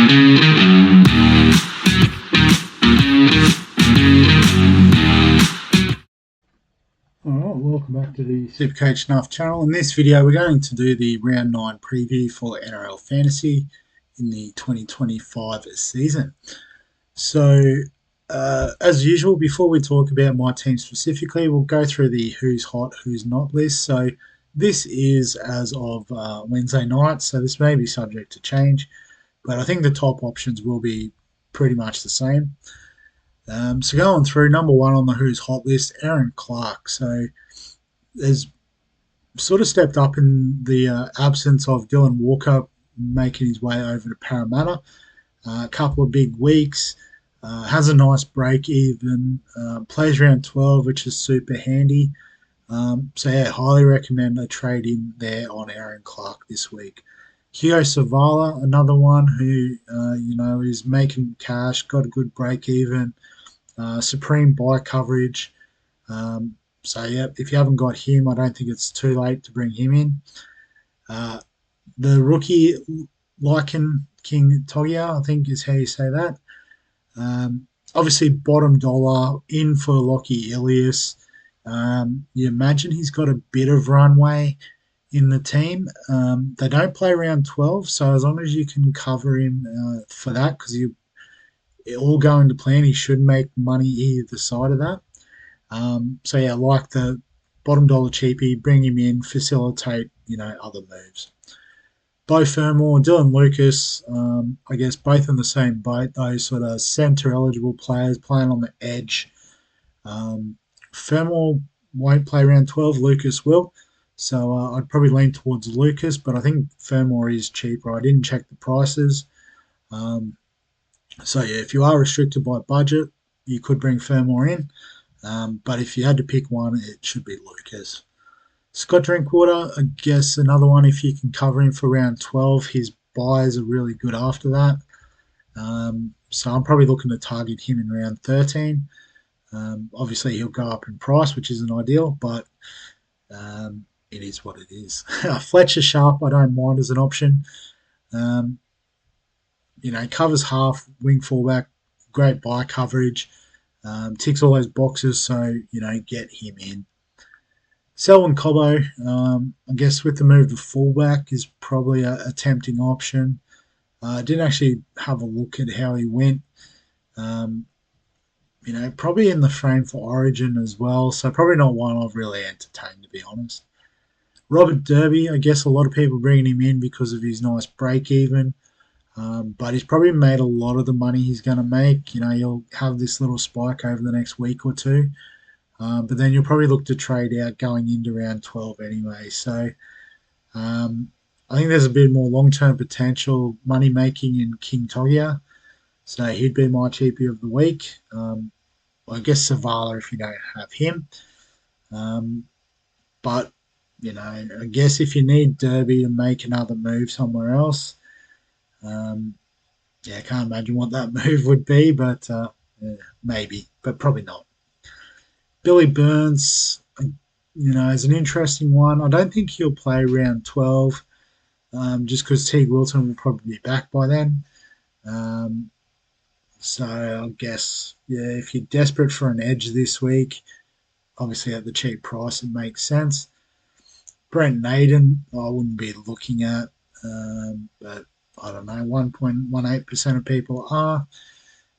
Alright, welcome back to the Supercoach Nuff channel. In this video, we're going to do the Round 9 preview for NRL Fantasy in the 2025 season. So, as usual, before we talk about my team specifically, we'll go through the who's hot, who's not list. So, this is as of Wednesday night, so this may be subject to change, but I think the top options will be pretty much the same. So going through, number one on the who's hot list, Aaron Clark. So there's sort of stepped up in the absence of Dylan Walker making his way over to Parramatta. A couple of big weeks, has a nice break even, plays round 12, which is super handy. So yeah, highly recommend a trade in there on Aaron Clark this week. Hugo Savala, another one who is making cash, got a good break even. Supreme buy coverage. So, yeah, if you haven't got him, I don't think it's too late to bring him in. The rookie, Lycan King Togia, I think is how you say that. Obviously, bottom dollar in for Lockie Ilias. You imagine he's got a bit of runway in the team. They don't play around 12, so as long as you can cover him for that, because it all going to plan, he should make money either side of that. So yeah, like the bottom dollar cheapie, bring him in, facilitate, other moves. Bo Fermor, Dylan Lucas, I guess both in the same boat, those sort of centre eligible players playing on the edge. Fermor won't play around 12, Lucas will. So I'd probably lean towards Lucas, but I think Fermor is cheaper. I didn't check the prices. So yeah, if you are restricted by budget, you could bring Fermor in. But if you had to pick one, it should be Lucas. Scott Drinkwater, I guess another one if you can cover him for round 12. His buys are really good after that. So I'm probably looking to target him in round 13. Obviously, he'll go up in price, which isn't ideal, but it is what it is. Fletcher Sharp, I don't mind as an option. Covers half, wing fullback, great buy coverage, ticks all those boxes, so, get him in. Selwyn Cobbo, I guess with the move to fullback is probably a tempting option. I didn't actually have a look at how he went. Probably in the frame for Origin as well, so probably not one I've really entertained, to be honest. Robert Derby, I guess a lot of people bringing him in because of his nice break even. But he's probably made a lot of the money he's going to make. You'll have this little spike over the next week or two. But then you'll probably look to trade out going into round 12 anyway. So I think there's a bit more long-term potential money making in King Togia. So he'd be my cheapie of the week. I guess Savala if you don't have him. But, I guess if you need Derby to make another move somewhere else, I can't imagine what that move would be, but maybe, but probably not. Billy Burns, is an interesting one. I don't think he'll play round 12, just because Teague Wilton will probably be back by then. So I guess, if you're desperate for an edge this week, obviously at the cheap price, it makes sense. Brent Naden, I wouldn't be looking at, but I don't know, 1.18% of people are.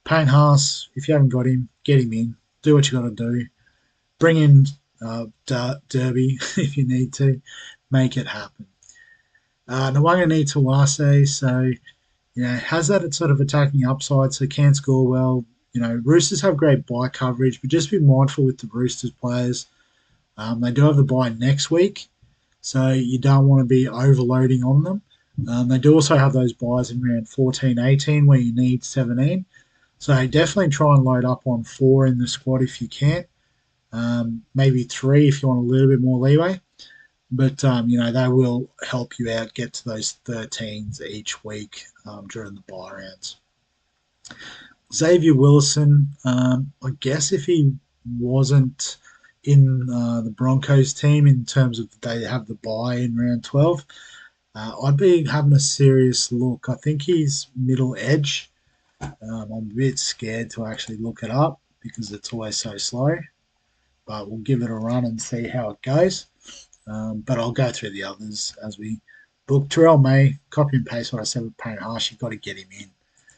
Payne Haas, if you haven't got him, get him in. Do what you got to do. Bring in Derby if you need to. Make it happen. Nwanga Nitawase, so, has that sort of attacking upside, so can score well. Roosters have great buy coverage, but just be mindful with the Roosters players. They do have the buy next week, so you don't want to be overloading on them. They do also have those buys in round 14, 18 where you need 17. So definitely try and load up on 4 in the squad if you can. Maybe 3 if you want a little bit more leeway. But, they will help you out, get to those 13s each week during the buy rounds. Xavier Willison, I guess if he wasn't in the Broncos team in terms of they have the buy in round 12, I'd be having a serious look. I think he's middle edge. I'm a bit scared to actually look it up because it's always so slow, but we'll give it a run and see how it goes. But I'll go through the others as we look. Terrell May, copy and paste what I said with Payne Haas. You've got to get him in.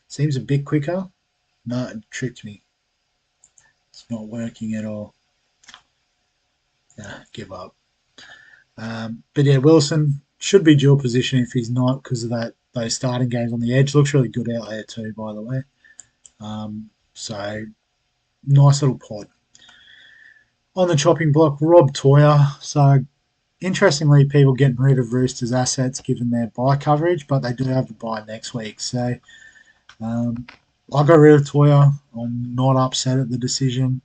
Seems a bit quicker. No, it tricked me. It's not working at all. Yeah, give up. But yeah, Wilson should be dual position if he's not because of that those starting games on the edge. Looks really good out there too, by the way. So nice little pod. On the chopping block, Rob Toyer. So interestingly, people getting rid of Roosters' assets given their buy coverage, but they do have the buy next week. So I got rid of Toyer. I'm not upset at the decision.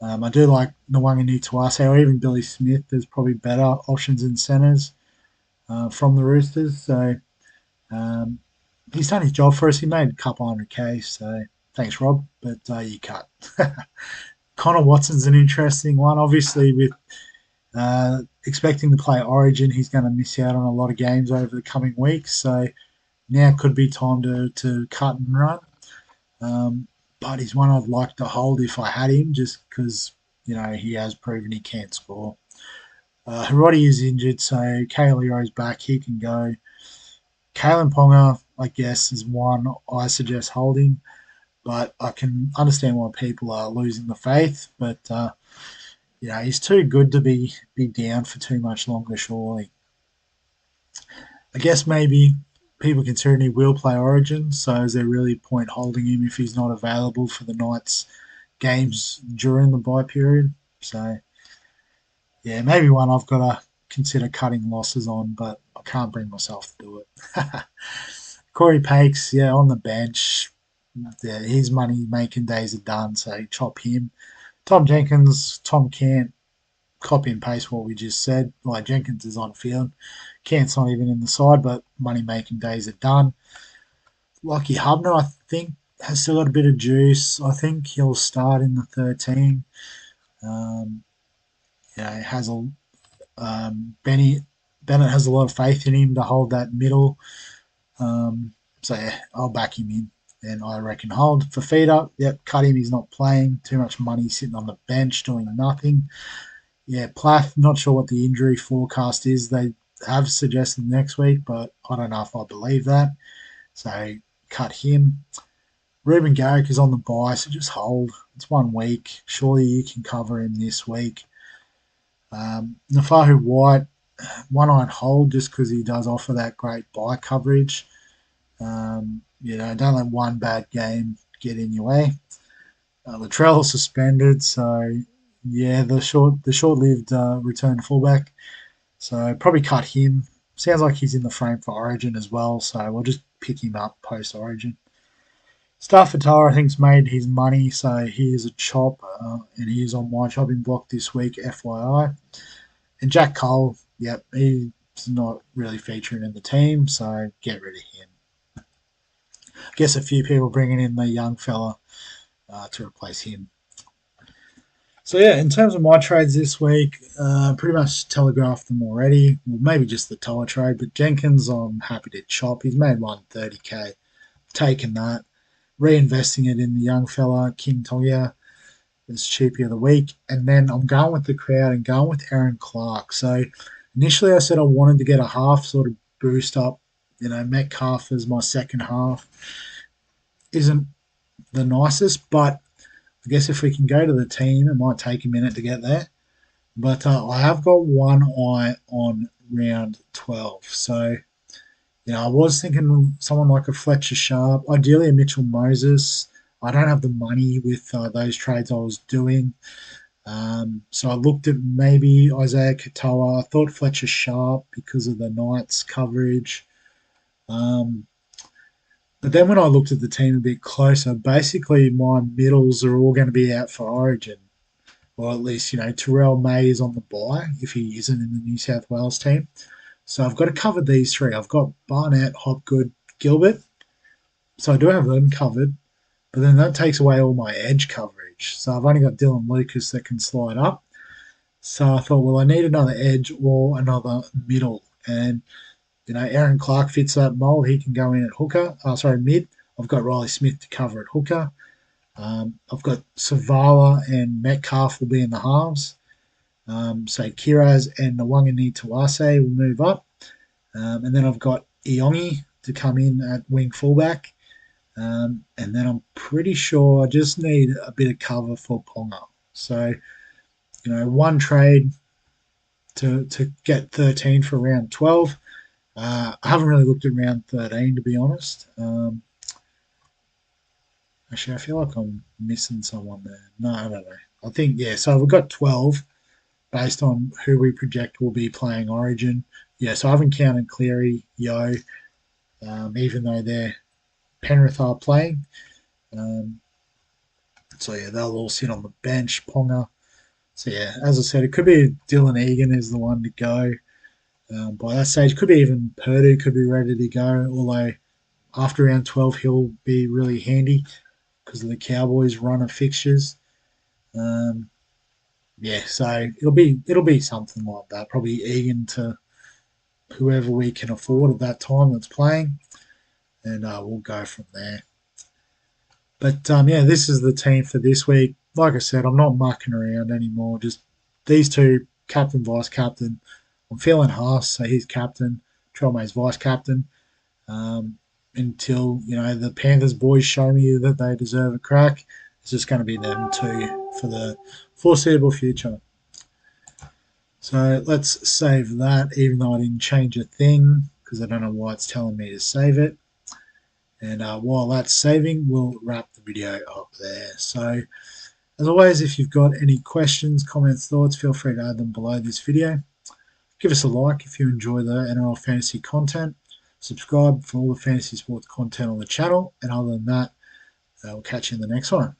I do like Nwanganu Tuase or even Billy Smith. There's probably better options in centres from the Roosters. So he's done his job for us. He made a couple 100K. So thanks, Rob. But you cut. Connor Watson's an interesting one. Obviously, with expecting to play Origin, he's going to miss out on a lot of games over the coming weeks. So now could be time to cut and run. But he's one I'd like to hold if I had him, just because he has proven he can't score. Hiroti is injured, so Kaleo's back. He can go. Kalen Ponga, I guess, is one I suggest holding, but I can understand why people are losing the faith. But he's too good to be down for too much longer, surely. I guess maybe people considering he will play Origin, so is there really a point holding him if he's not available for the Knights games during the bye period? So, yeah, maybe one I've got to consider cutting losses on, but I can't bring myself to do it. Corey Pakes, yeah, on the bench. Yeah, his money making days are done, so chop him. Tom Jenkins, Tom Cant, copy and paste what we just said. Like Jenkins is on field. Cant's not even in the side, but money making days are done. Lockie Hubner, I think, has still got a bit of juice. I think he'll start in the 13. Has a Bennett has a lot of faith in him to hold that middle. So yeah, I'll back him in. And I reckon hold for feeder. Yep, cut him. He's not playing. Too much money sitting on the bench doing nothing. Yeah, Plath, not sure what the injury forecast is. They have suggested next week, but I don't know if I believe that. So cut him. Ruben Garrick is on the buy, so just hold. It's 1 week. Surely you can cover him this week. Nafahu White, one I'd hold just because he does offer that great buy coverage. Don't let one bad game get in your way. Latrell suspended, so yeah, the short-lived return fullback. So probably cut him. Sounds like he's in the frame for Origin as well, so we'll just pick him up post Origin. Starfatara, I think's made his money, so he is a chop, and he's on my chopping block this week, FYI. And Jack Cole, yep, he's not really featuring in the team, so get rid of him. I guess a few people bringing in the young fella to replace him. So yeah, in terms of my trades this week, pretty much telegraphed them already. Well, maybe just the Toa trade, but Jenkins, I'm happy to chop. He's made 130K. Taken that, reinvesting it in the young fella King Tonga as cheapie of the week, and then I'm going with the crowd and going with Aaron Clark. So initially, I said I wanted to get a half sort of boost up. Metcalf as my second half isn't the nicest, but I guess if we can go to the team, it might take a minute to get there. But I have got one eye on round 12. So, I was thinking someone like a Fletcher Sharp, ideally a Mitchell Moses. I don't have the money with those trades I was doing. So I looked at maybe Isaiah Katoa. I thought Fletcher Sharp because of the Knights coverage. But then when I looked at the team a bit closer, basically my middles are all going to be out for Origin. Or at least, Terrell May is on the bye if he isn't in the New South Wales team. So I've got to cover these three. I've got Barnett, Hopgood, Gilbert. So I do have them covered. But then that takes away all my edge coverage. So I've only got Dylan Lucas that can slide up. So I thought, well, I need another edge or another middle. And Aaron Clark fits that mold. He can go in at hooker. Mid. I've got Riley Smith to cover at hooker. I've got Savala and Metcalf will be in the halves. So Kiraz and Nwangani Tuase will move up. And then I've got Iongi to come in at wing fullback. And then I'm pretty sure I just need a bit of cover for Ponga. So, one trade to get 13 for round 12. I haven't really looked at round 13, to be honest. Actually, I feel like I'm missing someone there. No, I don't know. I think, yeah, so we've got 12 based on who we project will be playing Origin. Yeah, so I haven't counted Cleary, Yo, even though they're Penrith are playing. So, yeah, they'll all sit on the bench. Ponga. So, yeah, as I said, it could be Dylan Egan is the one to go. By that stage, could be even Purdue could be ready to go, although after round 12, he'll be really handy because of the Cowboys' run of fixtures. Yeah, so it'll be something like that. Probably Egan to whoever we can afford at that time that's playing, and we'll go from there. But yeah, this is the team for this week. Like I said, I'm not mucking around anymore. Just these two, captain, vice captain. I'm feeling Haas, so he's captain. Trelmay's vice captain. Until the Panthers boys show me that they deserve a crack, it's just going to be them two for the foreseeable future. So let's save that, even though I didn't change a thing because I don't know why it's telling me to save it. And while that's saving, we'll wrap the video up there. So as always, if you've got any questions, comments, thoughts, feel free to add them below this video. Give us a like if you enjoy the NRL Fantasy content. Subscribe for all the fantasy sports content on the channel. And other than that, we'll catch you in the next one.